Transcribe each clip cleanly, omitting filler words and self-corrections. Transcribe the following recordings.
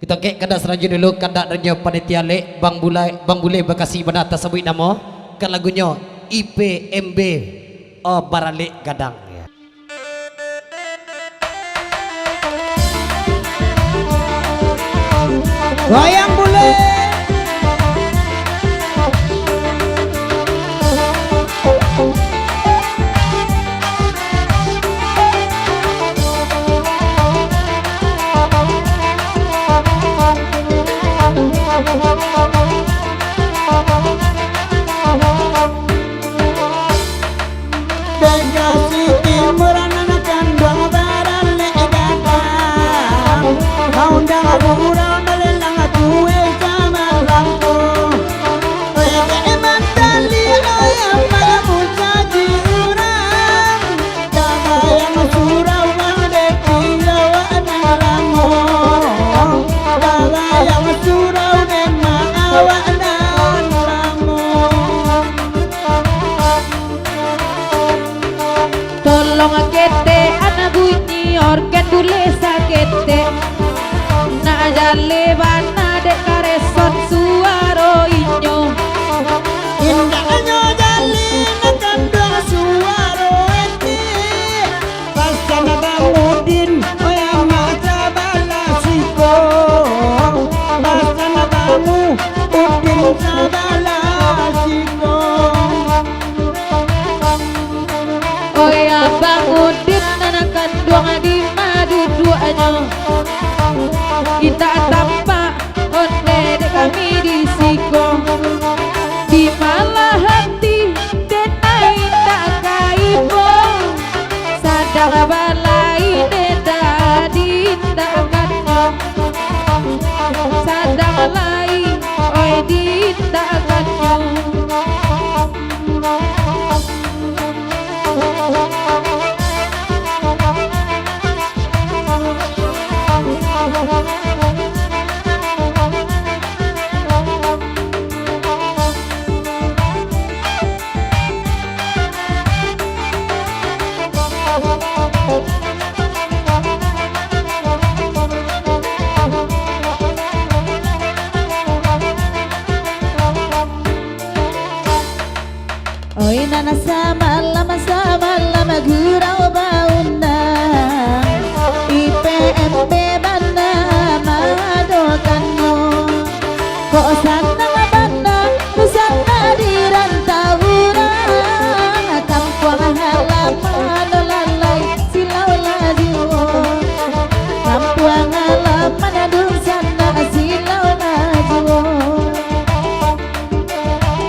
Kita kek kada seraju dulu kada renyo panitia le Bang Bule Bekasi bana tasabui namo kan lagunya IPMB Barale Gadang. Goyang bule. Bekasi timur anakan dua barale gadang. Kau dah burang melelang tuwe sama lampu. Oye mandali ayam mamu jadi urang. Daga yang surau mande kilawa nalamu. Daga yang surau nema awak nalamu. Tolong kete anak bunyi organ bule sakete na jale bana de karesot suaro inyo Indahnya jalin akan dua suara eti. Pasca nabamudin oyang mata balasiko. Pasca nabamu udin sabalasiko. oya bangudin nanakan doang di madu duanya kita tampak onde de kami di siko di malah hati denai tak kaibo sadang balai deda dindakannya sadang lai oi dindakannya Oi nana sama lama gurau bauna. IPMB bana madokanmu. Kok sana bana sana di rantauran. Kampung halaman lalai silau lajiwo. Kampung halaman adung sana silau lajiwo.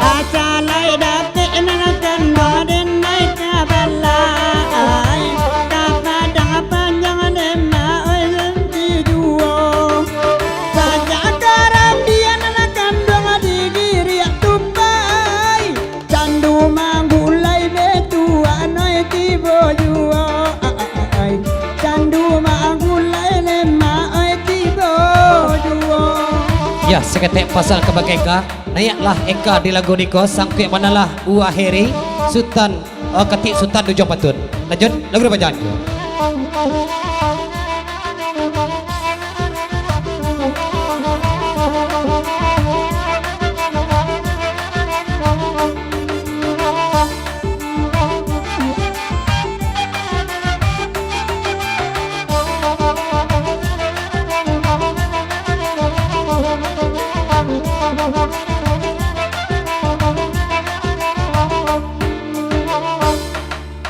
Acalai datik nanakan badan naik kabalai. Kapadang panjang nema oilanti juo. Saja karang dia nanakan dong di diri tupai. Candu manggulai betua noi tibo juo. Candu manggulai nema oi tibo juo. Ya seketek pasal kebagai Eka nayaklah Eka di lagu niko sampai manalah akhiri Sultan ketik Sultan Dujong Patun. Lanjut lagu bacaan.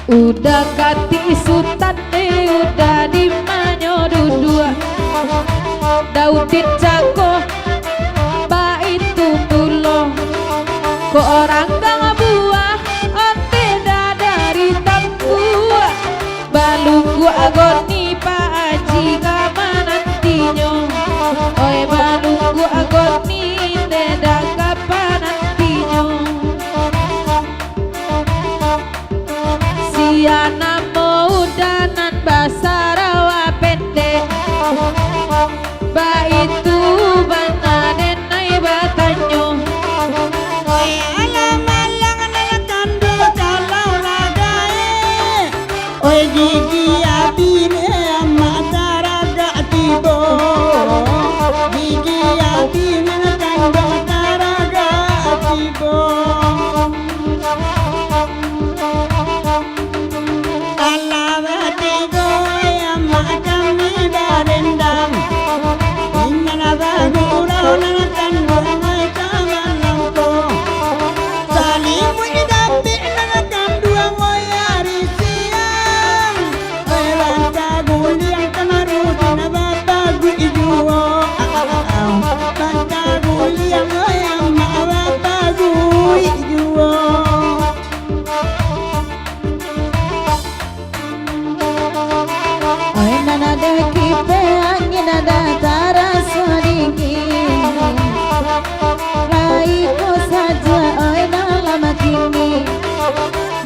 udah kati sultan udah di manyo dudua Daudin Cako bait tundulo ko orang kang buah onte dari tambua balunggu agoni Pak Haji kamanantinyo oi balunggu agoni deda kapanantinyo siana maudanan basarawa pendek baitu banaden nai batanyo alam nalakan dua kalau lagae. Oi gigi abine amat raga tibo. nanakan bungai kaman lampu salimu idapi nanakan dua ngoyari siang lanta guliang kamaru dina babagu ijuo lanta guliang ngoyang ma babagu ijuo oi nanada kipe angin ada tarasa dingin raiko saja oi dalam kini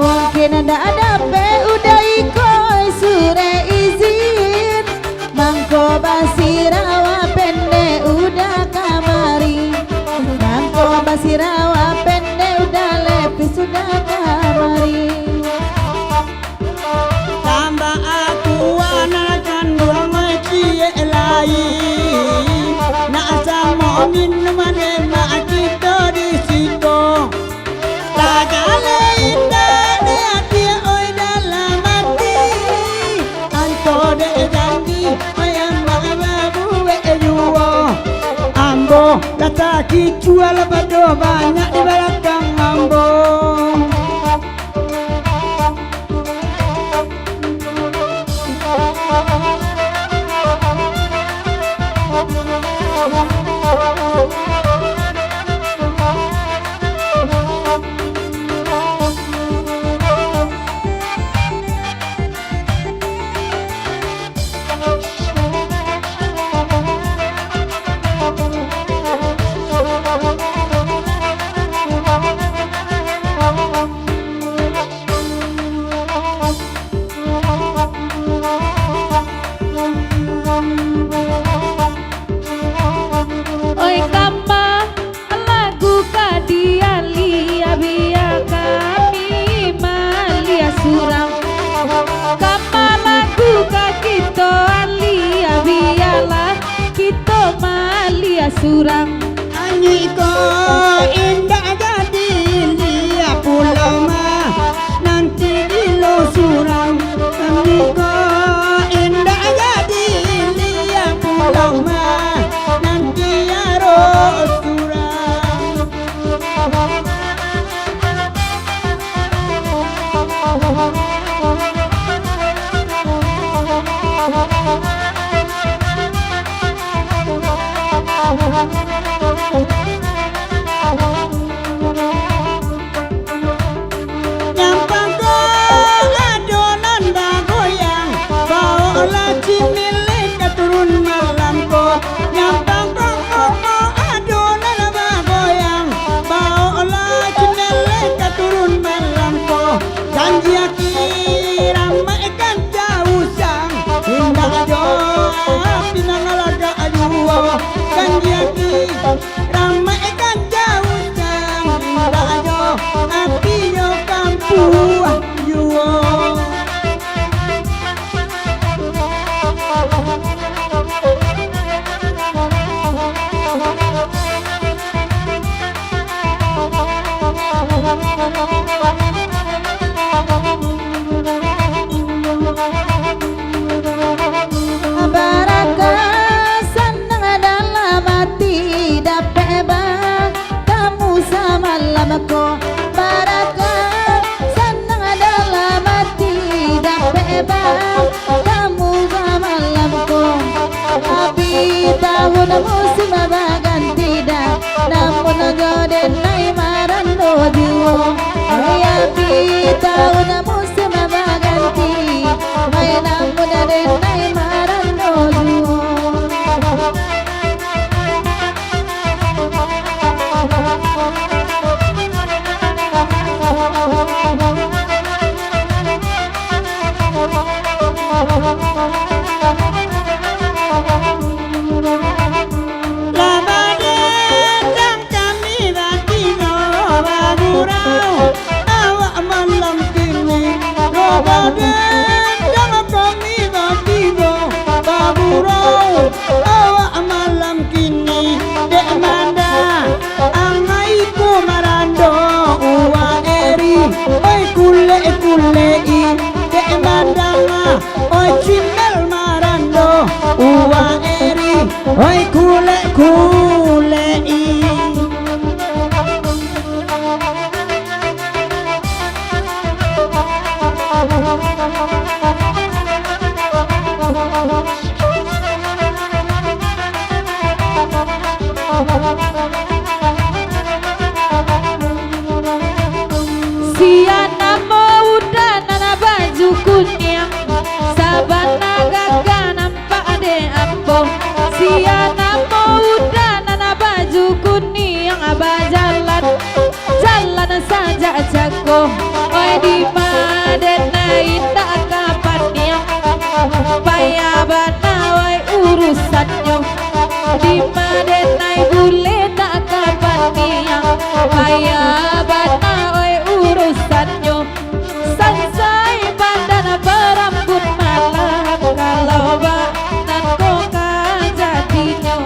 mungkin ada pe udah iko sure izin mangko basirawa pende udah kamari mangko basirawa pende udah lepi sudah kamari tambah aku anakan buang cie lain nak sama minuman emak kita di situ lagale indah dia oi dalam hati anto de janji ayam babu juo ambo kata kicual bado banyak di belakang ambo Oi kama lagu kadiali abia kami malia surang kama lagu kakito ali abialah kita malia surang Anyiko indah jadi lihat pulau mah nanti di lo surang Anyiko indah jadi lihat pulau mah nanti ya ro surang Nyampang ko adonan bagoyang bawa cimilik keturun malam ko Nyampang ko adonan bagoyang bawa cimilik keturun malam ko Janji aki ramai kan jauh sang indah jo pinangalaga ajuwa Janji aki ramai kan jauh sang indah jo api yo kampung juo Baraka senang dalam hati dapat bang kamu sama lamaku Baraka senang dalam hati dapat bang kamu sama lamaku Tapi tahun musim berganti dah namun jodoh naik marando jiwa Tapi tahun musim berganti namun jodoh naik marando jiwa Labadendang kami batino bagurau awak malam kini Labadendang kami batino bagurau awak malam kini Dek manda angaiku marando uwa eri oi kule i Dek manda oi cimel marando uwa eri oi kule payah bana oi urusannya sansai badan berambut malam kalau badan kok jadinya.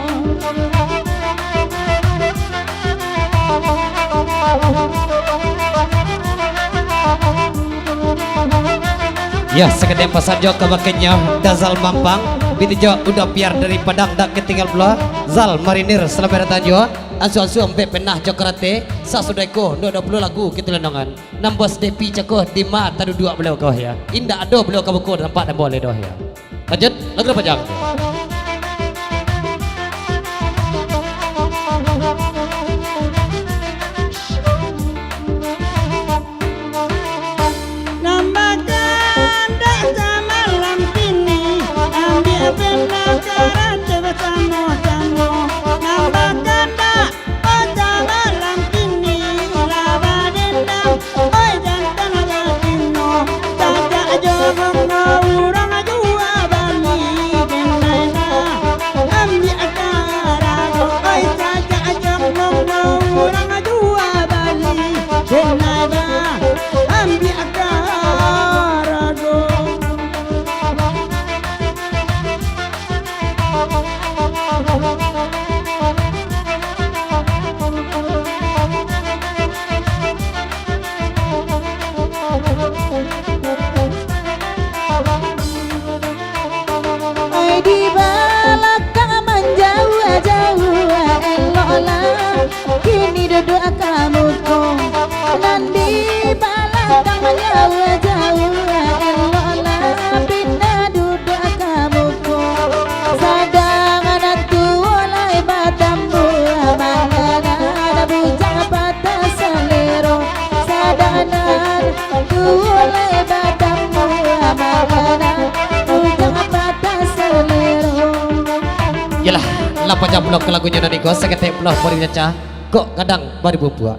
Ya sekedar pasal jo kemakanya Dazal Mampang binti jo udah biar dari Padang dak ketinggal pula Zal Marinir selama datang jo asu-asu ampe penah jo karate sa sudeko no 20 lagu kita lenongan nambos depi cako di ma tadu dua beliau kau ya indah ado beliau kau buku tempat dan boleh doh ya lanjut lagu panjang. Di belakang menjauh-jauh eloklah kini duduk kamu kong dan di belakang menjauh-jauh eloklah pindah duduk kamu kong sadang anak tuolai batambu manana bujang patah selero sadang anak tuolai batambu manana bujang patah selero. Yalah, 8 jam blok ke lagunya Niko seketik blok boleh caca kok kadang baru buat